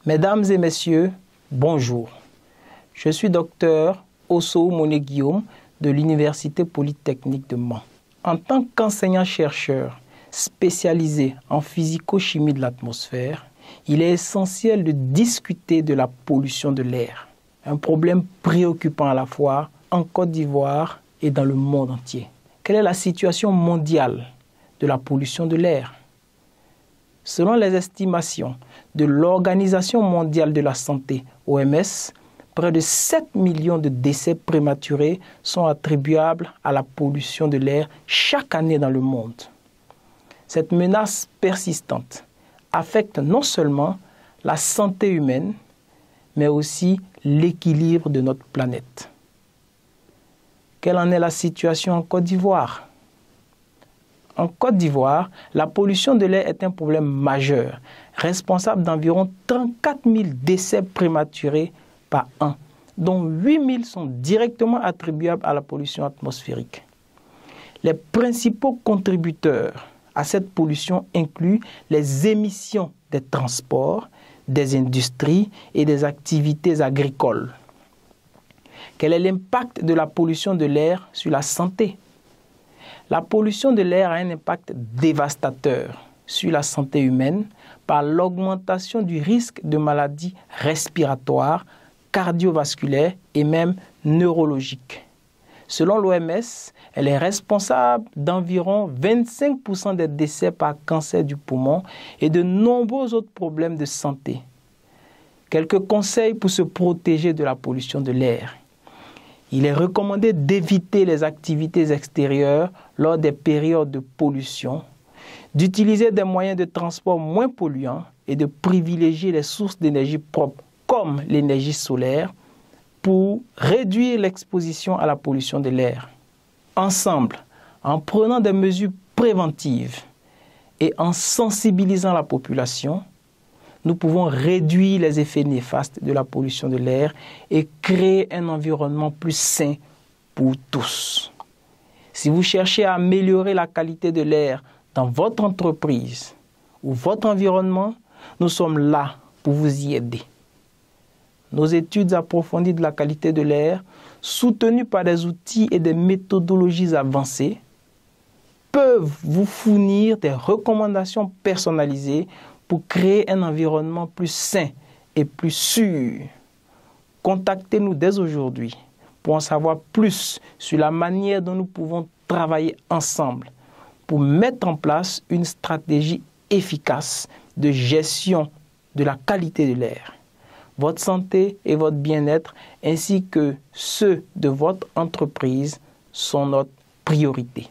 Mesdames et messieurs, bonjour. Je suis docteur Ossou Moné-Guillaume de l'Université Polytechnique de Mans. En tant qu'enseignant-chercheur spécialisé en physico-chimie de l'atmosphère, il est essentiel de discuter de la pollution de l'air, un problème préoccupant à la fois en Côte d'Ivoire et dans le monde entier. Quelle est la situation mondiale de la pollution de l'air? Selon les estimations de l'Organisation mondiale de la santé, OMS, près de 7 millions de décès prématurés sont attribuables à la pollution de l'air chaque année dans le monde. Cette menace persistante affecte non seulement la santé humaine, mais aussi l'équilibre de notre planète. Quelle en est la situation en Côte d'Ivoire? En Côte d'Ivoire, la pollution de l'air est un problème majeur, responsable d'environ 34 000 décès prématurés par an, dont 8 000 sont directement attribuables à la pollution atmosphérique. Les principaux contributeurs à cette pollution incluent les émissions des transports, des industries et des activités agricoles. Quel est l'impact de la pollution de l'air sur la santé? La pollution de l'air a un impact dévastateur sur la santé humaine par l'augmentation du risque de maladies respiratoires, cardiovasculaires et même neurologiques. Selon l'OMS, elle est responsable d'environ 25% des décès par cancer du poumon et de nombreux autres problèmes de santé. Quelques conseils pour se protéger de la pollution de l'air. Il est recommandé d'éviter les activités extérieures lors des périodes de pollution, d'utiliser des moyens de transport moins polluants et de privilégier les sources d'énergie propres comme l'énergie solaire pour réduire l'exposition à la pollution de l'air. Ensemble, en prenant des mesures préventives et en sensibilisant la population, nous pouvons réduire les effets néfastes de la pollution de l'air et créer un environnement plus sain pour tous. Si vous cherchez à améliorer la qualité de l'air dans votre entreprise ou votre environnement, nous sommes là pour vous y aider. Nos études approfondies de la qualité de l'air, soutenues par des outils et des méthodologies avancées, peuvent vous fournir des recommandations personnalisées pour créer un environnement plus sain et plus sûr. Contactez-nous dès aujourd'hui pour en savoir plus sur la manière dont nous pouvons travailler ensemble pour mettre en place une stratégie efficace de gestion de la qualité de l'air. Votre santé et votre bien-être ainsi que ceux de votre entreprise sont notre priorité.